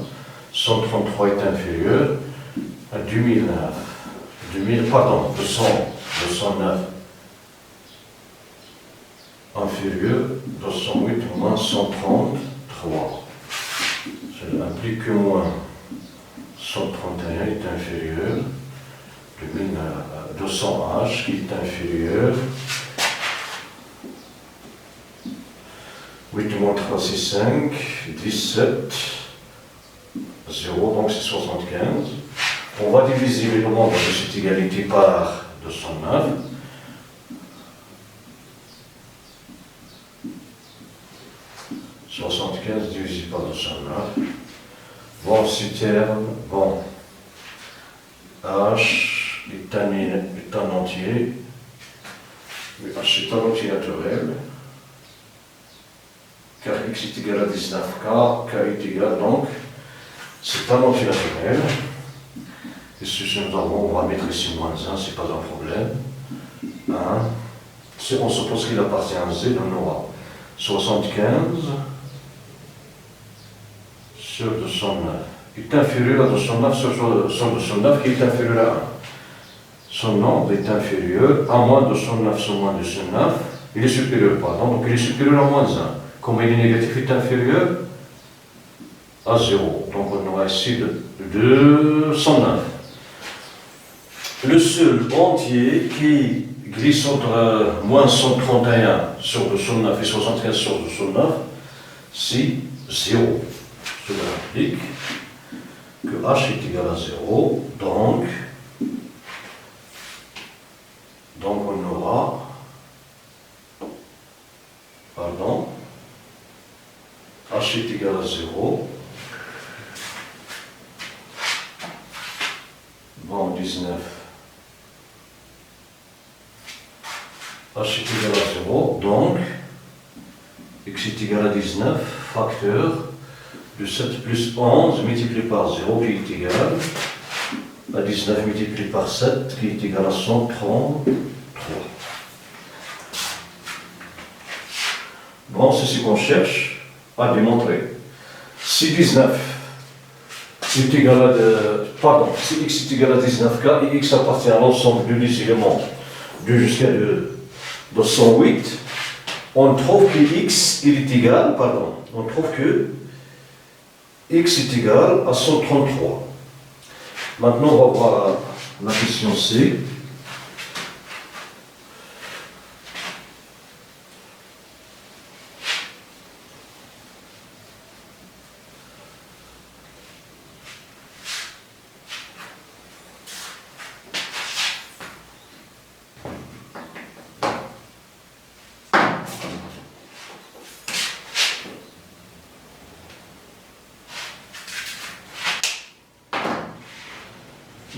133 est inférieur à 209, pardon, 209 inférieur, 208 moins 133. Cela implique que moins 131 est inférieur à 200H qui est inférieur 8 moins 3 c'est 5, 17, 0, donc c'est 75. On va diviser les nombres de cette égalité par 209. « 75 divisé par 209. Bon, ce terme, bon, H est un entier, mais H est un entier naturel, car x est égal à 19k, k est égal donc, c'est un entier naturel. Et si nous avons, on va mettre ici moins 1, c'est pas un problème. 1, si on suppose qu'il appartient à z, on aura 75 sur 209 est inférieur à 209 sur 209 qui est inférieur à 1. Son nombre est inférieur à moins 209 sur moins 209, il est supérieur, pardon, donc il est supérieur à moins 1. Comme il est négatif, il est inférieur à 0. Donc on aura ici 209. Le seul entier qui glisse entre moins 131 sur 209 et 75 sur 209, c'est 0. Cela implique que h est égal à 0, donc on aura, pardon, h est égal à 0, bon, 19, h est égal à 0, donc x est égal à 19, facteur de 7 plus 11 multiplié par 0 qui est égal à 19 multiplié par 7 qui est égal à 133. Bon, c'est ce qu'on cherche à démontrer. Si 19 est égal à, si x est égal à 19k et x appartient à l'ensemble des éléments de jusqu'à 208, on trouve que x il est égal, on trouve que x est égal à 133. Maintenant, on va voir la question C.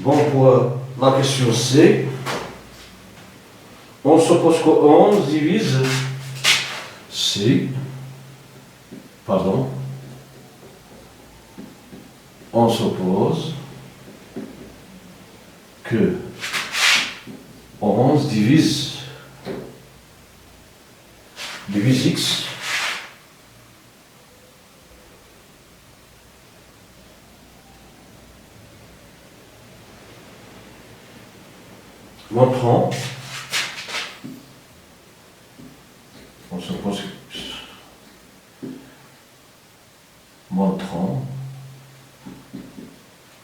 Bon, pour la question C, on suppose que 11 divise C, on suppose que 11 divise x montrant, on suppose montrant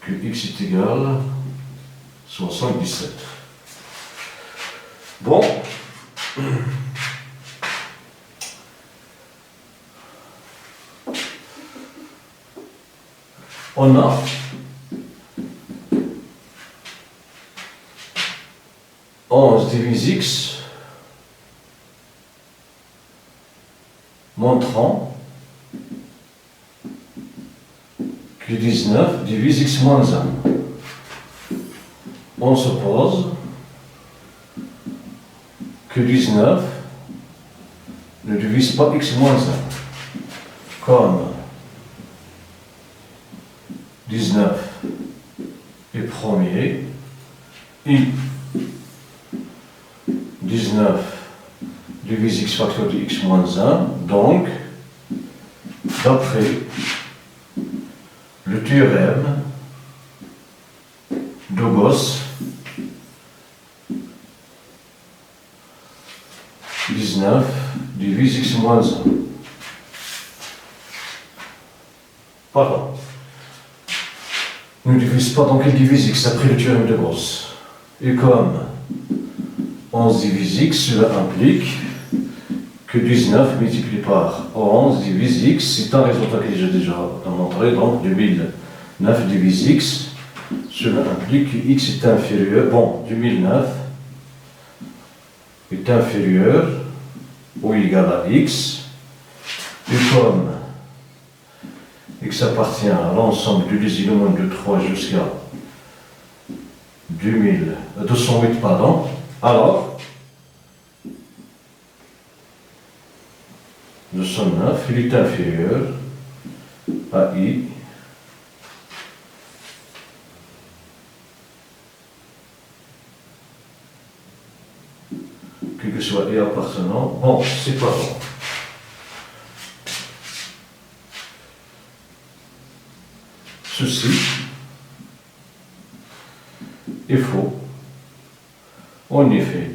que x est égal à 77. Bon. On a onze divise x montrant que 19 divise x moins 1. On suppose que 19 ne divise pas x moins 1, comme 19 est premier, et 19 divise x facteur de x moins 1, donc, d'après le théorème de Gauss, 19 divise x moins 1. Pardon. Ne divise pas, donc il divise x après le théorème de Gauss. Et comme 11 divise x, cela implique que 19 multiplié par 11 divise x, c'est un résultat que j'ai déjà montré, donc 2009 divise x, cela implique que x est inférieur, bon, 2009 est inférieur ou égal à x, et comme x appartient à l'ensemble des éléments de 3 jusqu'à 208, pardon, alors 209, il est inférieur à i quel que soit i appartenant, bon, c'est pas bon. Ceci est faux. En effet,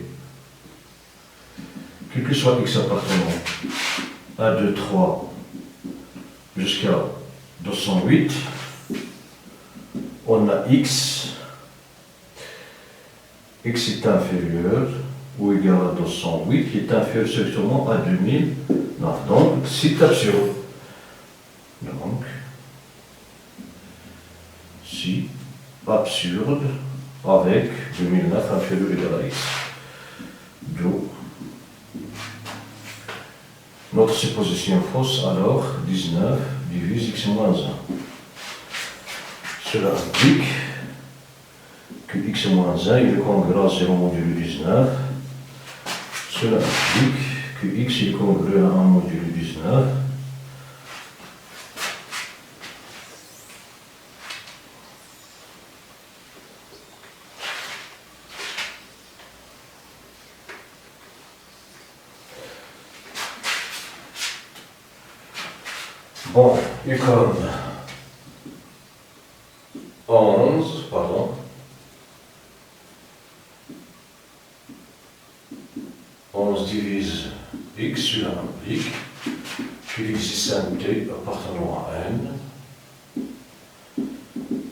quel que soit x appartenant à 2, 3 jusqu'à 208, on a x est inférieur ou égal à 208, qui est inférieur strictement à 2009. Donc, c'est absurde. Donc, si absurde avec 2009 inférieur ou égal à x. D'où notre supposition fausse, alors 19 divise x moins 1. Cela implique que x moins 1 est congru à 0 modulo 19. Cela implique que x est congru à 1 modulo 19. Bon, et comme 11, pardon, 11 divise x, cela implique que l'existence appartenant à n,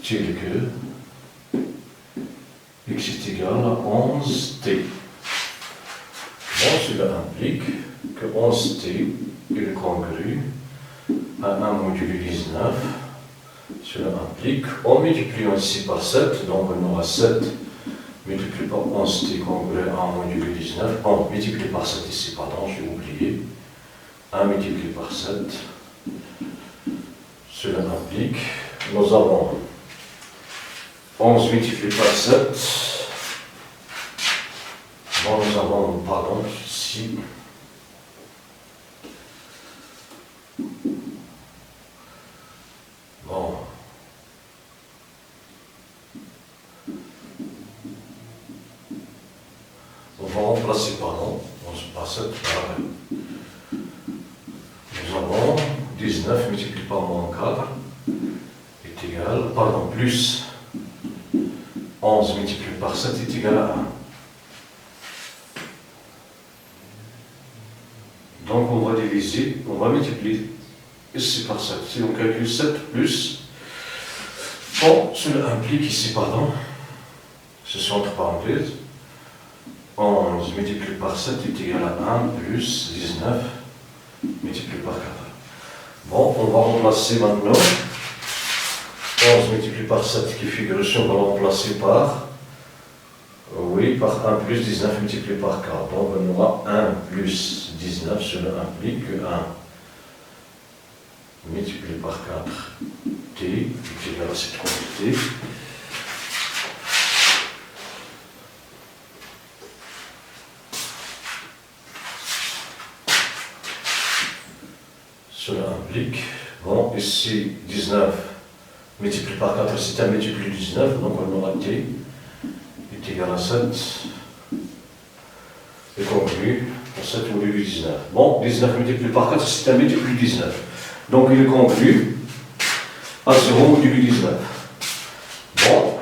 tel que x est égal à 11t. Bon, cela implique que 11t est congru à 1 modulo 19, cela implique, en multipliant ici par 7, donc on aura 7 multiplié par 11t congru à 1 modulo 19, bon, multiplié par 7 ici, pardon, j'ai oublié, 1 multiplié par 7, cela implique, nous avons 11 multiplié par 7, bon, nous avons, pardon, ici, bon, on va remplacer par non, par 7 par nous avons 19 multiplié par moins 4 est égal, pardon, plus 11 multiplié par 7 est égal à 1. on va multiplier ici par 7. Si on calcule 7 plus, bon, cela implique ici, pardon, ceci entre parenthèses, 11 multiplié par 7 est égal à 1 plus 19 multiplié par 4. Bon, on va remplacer maintenant 11 multiplié par 7 qui figure ici, on va le remplacer par, oui, par 1 plus 19 multiplié par 4. Donc on aura 1 plus 19, cela implique que 1 multiplié par 4, t, est égal à cette quantité. Cela implique, bon, ici 19 multiplié par 4, c'est 1 multiplié 19, donc on aura t est égal à 7, et conclu, pour 7 au lieu du 19. Bon, 19 multiplié par 4, c'est 1 multiplié 19. Donc il est conclu à 0 au lieu du 19. Bon,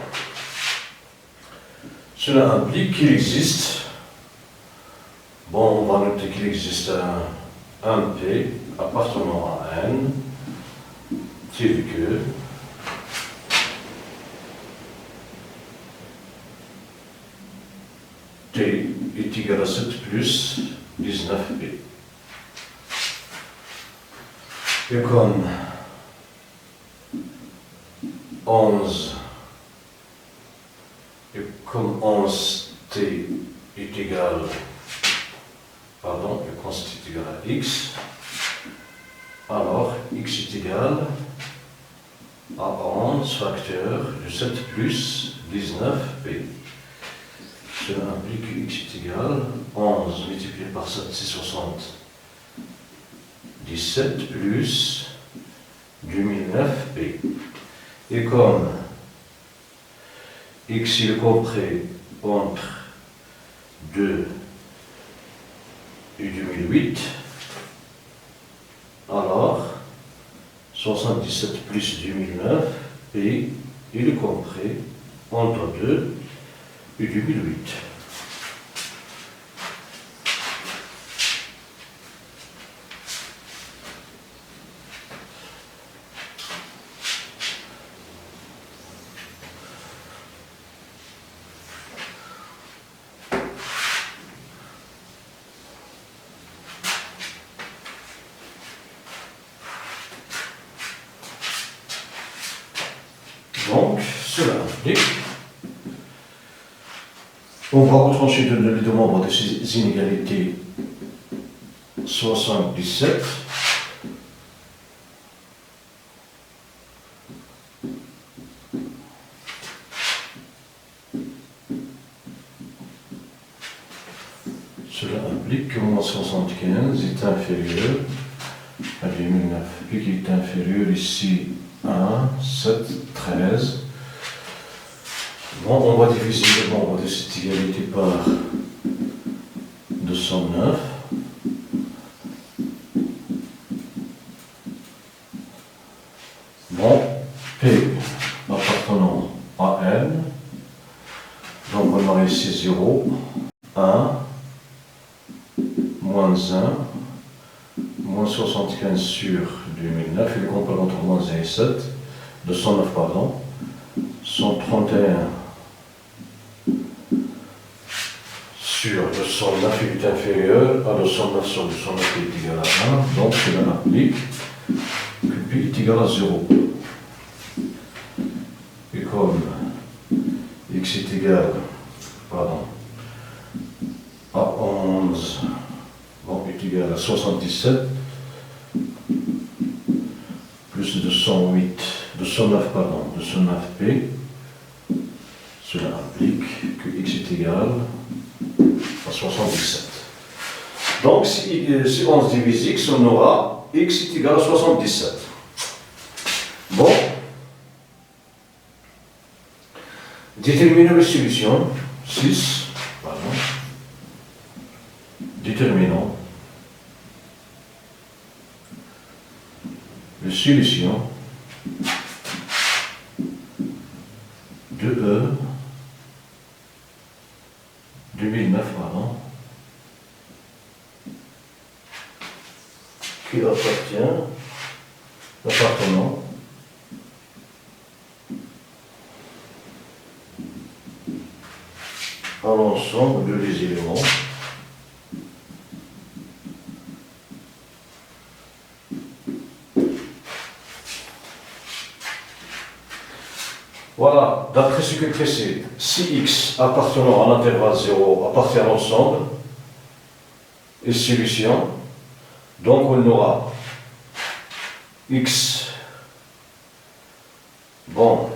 cela implique qu'il existe, bon, on va noter qu'il existe un P appartenant à N, tel que T est égal à 7 plus 19P. Et comme 11 T est égal, pardon, et quand c'est égal à X, alors X est égal à 11 facteur de 7 plus 19P. Cela implique que X est égal à 11 multiplié par 7, c'est 77 plus 2009P. Et comme X est compris entre 2 et 2008, alors 77 plus 2009 et il est compris entre 2 et 2008. Donc, cela implique, on va retrancher les deux membres de ces inégalités 77 cela implique que moins 75 est inférieur à 2009 et qu'il est inférieur ici à 7, 13. Bon, on va diviser le nombre de cette égalité par 209. Bon, P appartenant à N, donc on aura ici 0, 1, moins 1, moins 75 sur 2009, et le complément entre moins 1 et 7, 209 pardon, 131 sur 209 est inférieur à 209 sur 209 est égal à 1, donc cela implique que P est égal à 0. Et comme X est égal, pardon, à 11, bon, est égal à 77, plus 209 P, cela implique que X est égal à 77. Donc si 11 divise X, on aura X est égal à 77. Bon, déterminons les solutions. 6, pardon, déterminons les solutions de E 2009, pardon, appartenant à l'ensemble des éléments voilà, d'après ce qui précède, si x appartenant à l'intégrale 0 appartient à l'ensemble et solution, donc on aura x, bon,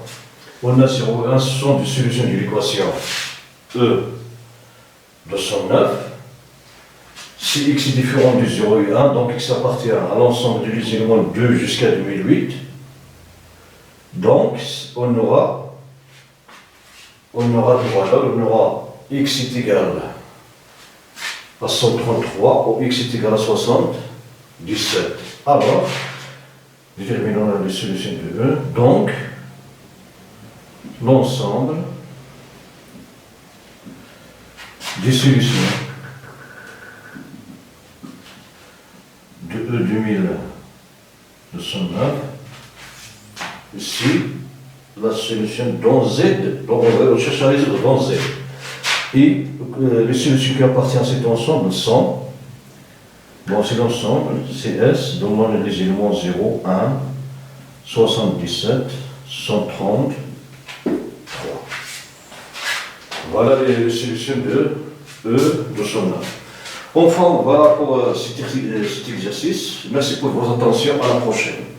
on a 0 et 1, ce sont des solutions de l'équation E 209. Si x est différent du 0 et 1, donc x appartient à l'ensemble des éléments 2 jusqu'à 2008. Donc, on aura x est égal à 133 ou x est égal à 77. Alors, déterminons les solutions de E. Donc, l'ensemble des solutions de E 2209. Ici, la solution dans Z, donc on cherche à résoudre dans Z. Et les solutions qui appartiennent à cet ensemble sont, bon, c'est l'ensemble, CS, dont on a les éléments 0, 1, 77, 130, 3. Voilà les solutions de E de son. Enfin, voilà pour cet exercice. Merci pour votre attention. À la prochaine.